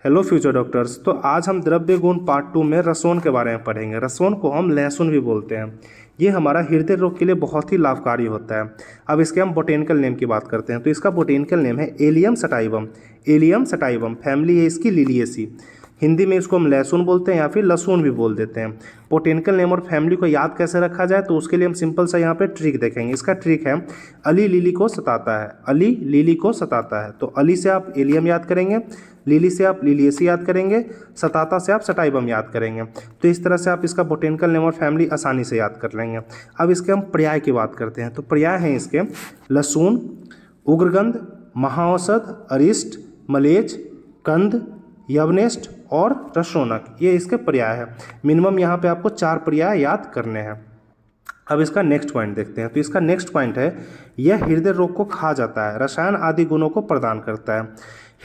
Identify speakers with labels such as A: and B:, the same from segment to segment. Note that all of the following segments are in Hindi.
A: Hello future doctors. तो आज हम द्रव्य गुण पार्ट 2 में रसोन के बारे में पढ़ेंगे। रसोन को हम लहसुन भी बोलते हैं। ये हमारा हृदय रोग के लिए बहुत ही लाभकारी होता है। अब इसके हम बोटेनिकल नेम की बात करते हैं। तो इसका बोटेनिकल नेम है allium sativum. Allium sativum family है इसकी लिलिएसी। हिंदी में इसको हम लहसुन बोलते हैं या फिर लहसुन भी बोल देते हैं। बोटेनिकल नेम और फैमिली को याद कैसे रखा जाए, तो उसके लिए हम सिंपल सा यहाँ पे ट्रिक देखेंगे। इसका ट्रिक है अली लिली को सताता है। अली लिली को सताता है, तो अली से आप एलियम याद करेंगे, लिली से आप लिलियसी याद करेंगे, सताता से आप सटाइवम याद करेंगे। तो इस तरह से आप इसका बोटेनिकल नेम और फैमिली आसानी से याद कर लेंगे। अब इसके हम पर्याय की बात करते हैं। तो पर्याय हैं इसके लहसुन, उग्रगंध, महाऔषध, अरिष्ट, मलेच, कंद, यवनेस्ट और रसोनक, ये इसके पर्याय है। मिनिमम यहाँ पे आपको 4 पर्याय याद करने हैं। अब इसका नेक्स्ट पॉइंट देखते हैं। तो इसका नेक्स्ट पॉइंट है यह हृदय रोग को खा जाता है, रसायन आदि गुणों को प्रदान करता है।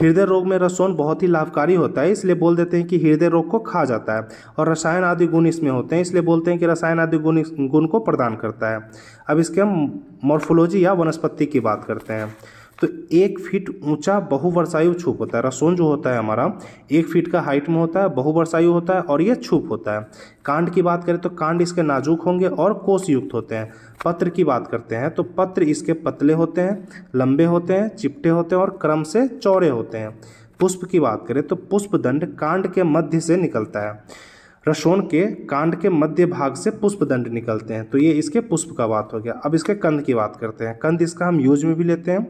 A: हृदय रोग में रसोन बहुत ही लाभकारी होता है, इसलिए बोल देते हैं कि हृदय रोग को खा जाता है। और रसायन आदि गुण इसमें होते हैं, इसलिए बोलते हैं कि रसायन आदि गुण को प्रदान करता है। अब इसके हम मॉर्फोलॉजी या वनस्पति की बात करते हैं। तो 1 फीट ऊंचा बहुवर्षायु छुप होता है। रसोन जो होता है हमारा 1 फीट का हाइट में होता है, बहुवर्षायु होता है और ये छुप होता है। कांड की बात करें तो कांड इसके नाजुक होंगे और कोष युक्त होते हैं। पत्र की बात करते हैं तो पत्र इसके पतले होते हैं, लंबे होते हैं, चिपटे होते हैं और क्रम से चौड़े होते हैं। पुष्प की बात करें तो पुष्पदंड कांड के मध्य से निकलता है। रसोन के कांड के मध्य भाग से पुष्पदंड निकलते हैं। तो ये इसके पुष्प का बात हो गया। अब इसके कंद की बात करते हैं। कंद इसका हम यूज में भी लेते हैं।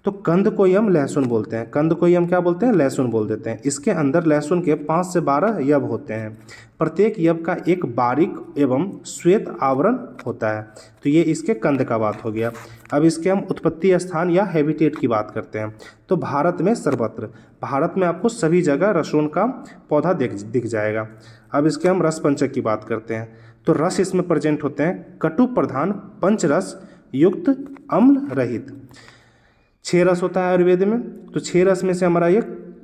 A: तो कंद को ही हम लहसुन बोलते हैं। कंद को ही हम क्या बोलते हैं, लहसुन बोल देते हैं। इसके अंदर लहसुन के 5 से 12 यब होते हैं। प्रत्येक यब का एक बारीक एवं श्वेत आवरण होता है। तो ये इसके कंद का बात हो गया। अब इसके हम उत्पत्ति स्थान या हैबिटेट की बात करते हैं। तो भारत में सर्वत्र, भारत में आपको सभी जगह रसोन का पौधा दिख जाएगा। अब इसके हम रस पंचक की बात करते हैं। तो रस इसमें प्रेजेंट होते हैं कटु प्रधान, पंचरस युक्त, अम्ल रहित। 6 रस होता है आयुर्वेद में। तो 6 रस में से हमारा ये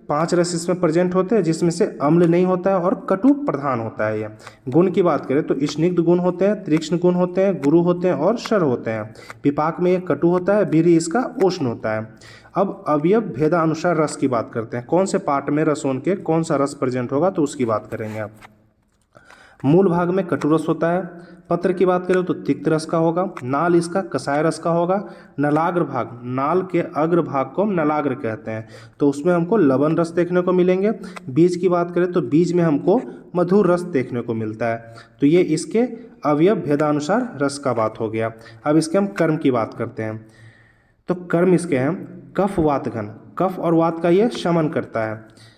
A: 5 रस इसमें प्रेजेंट होते हैं, जिसमें से अम्ल नहीं होता है और कटु प्रधान होता है। ये गुण की बात करें तो स्निग्ध गुण होते हैं, तीक्ष्ण गुण होते हैं, गुरु होते हैं और शर होते हैं। विपाक में ये कटु होता है, वीर्य इसका उष्ण होता है। अब अवयव भेदानुसार रस की बात करते हैं। कौन से पार्ट में रसोन के कौन सा रस प्रेजेंट होगा, तो उसकी बात करेंगे आप। मूल भाग में कटु रस होता है। पत्र की बात करें तो तिक्त रस का होगा। नाल इसका कसाय रस का होगा। नलाग्र भाग, नाल के अग्र भाग को हम नलाग्र कहते हैं, तो उसमें हमको लवण रस देखने को मिलेंगे। बीज की बात करें तो बीज में हमको मधुर रस देखने को मिलता है। तो ये इसके अवयव भेदानुसार रस का बात हो गया। अब इसके हम कर्म की बात करते हैं। तो कर्म इसके हैं कफ वात घन। कफ और वात का ये शमन करता है।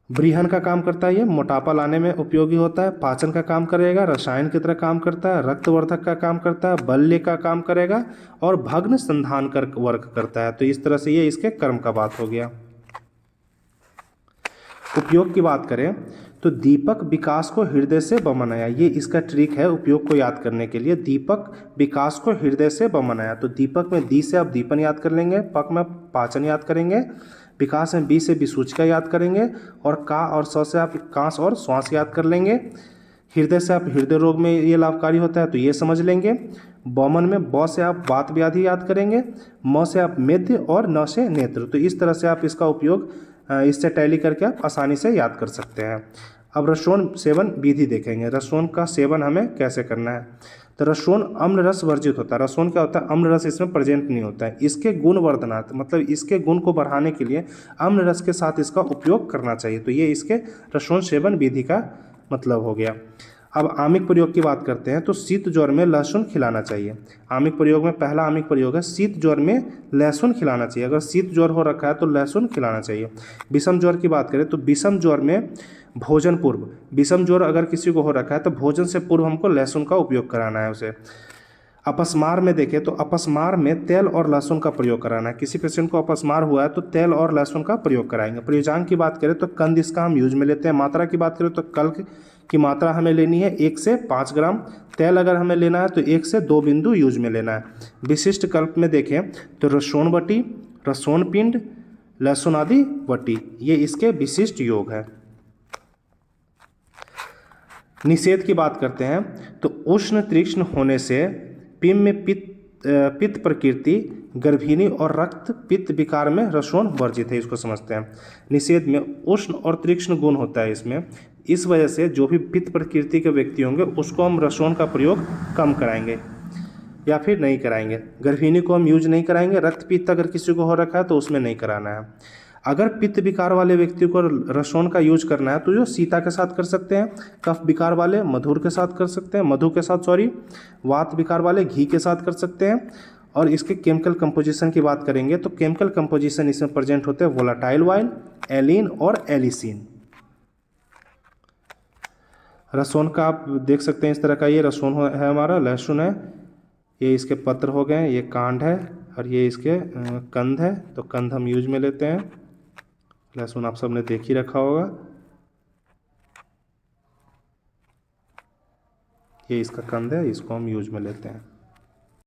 A: ब्रीहन का काम करता है, ये मोटापा लाने में उपयोगी होता है। पाचन का काम करेगा, रसायन की तरह काम करता है, रक्तवर्धक का काम करता है, बल्य का काम करेगा और भग्न संधान कर वर्क करता है। तो इस तरह से ये इसके कर्म का बात हो गया। उपयोग की बात करें तो दीपक विकास को हृदय से बमनाया, ये इसका ट्रिक है उपयोग को याद करने के लिए। दीपक विकास को हृदय से बमनाया। तो दीपक में दी से आप दीपन याद कर लेंगे, पक में पाचन याद करेंगे, विकास में बी से विसूचिका याद करेंगे और का और स से आप कांस और श्वास याद कर लेंगे। हृदय से आप हृदय रोग में ये लाभकारी होता है, तो ये समझ लेंगे। बौमन में ब से आप वात व्याधि याद करेंगे, म से आप मेद्य और न से नेत्र। तो इस तरह से आप इसका उपयोग इससे टैली करके आप आसानी से याद कर सकते हैं। अब रसोन सेवन विधि देखेंगे। रसोन का सेवन हमें कैसे करना है। तो रसोन अम्ल रस वर्जित होता है। रसोन क्या होता है, अम्ल रस इसमें प्रेजेंट नहीं होता है। इसके गुण वर्धनार्थ, मतलब इसके गुण को बढ़ाने के लिए अम्ल रस के साथ इसका उपयोग करना चाहिए। तो ये इसके रसोन सेवन विधि का मतलब हो गया। अब आमिक प्रयोग की बात करते हैं। तो शीत ज्वर में लहसुन खिलाना चाहिए। आमिक प्रयोग में पहला आमिक प्रयोग है शीत ज्वर में लहसुन खिलाना चाहिए। अगर शीत ज्वर हो रखा है तो लहसुन खिलाना चाहिए। विषम ज्वर की बात करें तो विषम ज्वर में भोजन पूर्व, विषम ज्वर अगर किसी को हो रखा है तो भोजन से पूर्व हमको लहसुन का उपयोग कराना है उसे। अपस्मार में देखें तो अपस्मार में तेल और लहसुन का प्रयोग कराना है। किसी पेशेंट को अपस्मार हुआ है तो तेल और लहसुन का प्रयोग कराएंगे। प्रयोजांक की बात करें तो कंद इसका हम यूज में लेते हैं। मात्रा की बात करें तो कल्क की मात्रा हमें लेनी है 1 से 5 ग्राम। तेल अगर हमें लेना है तो 1 से 2 बिंदु यूज में लेना है। विशिष्ट कल्प में देखें तो रसोन वटी, रसोन पिंड, लहसुन आदि वटी, ये इसके विशिष्ट योग है। निषेध की बात करते हैं तो उष्ण तीक्ष्ण होने से पित्त में पित्त पित्त प्रकृति गर्भिणी और रक्त पित्त विकार में रसोन वर्जित है, इसको समझते हैं। निषेध में उष्ण और तीक्ष्ण गुण होता है इसमें, इस वजह से जो भी पित्त प्रकृति के व्यक्ति होंगे उसको हम रसोन का प्रयोग कम कराएंगे या फिर नहीं कराएंगे। गर्भिणी को हम यूज नहीं कराएंगे। रक्त पित्त अगर किसी को हो रखा है तो उसमें नहीं कराना है। अगर पित्त विकार वाले व्यक्ति को रसोन का यूज करना है तो जो सीता के साथ कर सकते हैं, कफ विकार वाले मधुर के साथ कर सकते हैं, मधु के साथ सॉरी, वात विकार वाले घी के साथ कर सकते हैं। और इसके केमिकल कंपोजिशन की बात करेंगे तो केमिकल कंपोजिशन इसमें प्रेजेंट होते हैं वोलाटाइल ऑयल, एलिन और एलिसिन। रसोन का आप देख सकते हैं इस तरह का, ये रसोन है हमारा, लहसुन है, ये इसके पत्र हो गए, ये कांड है और ये इसके कंद है। तो कंद हम यूज में लेते हैं। लहसुन आप सबने देख ही रखा होगा, ये इसका कंद है, इसको हम यूज में लेते हैं।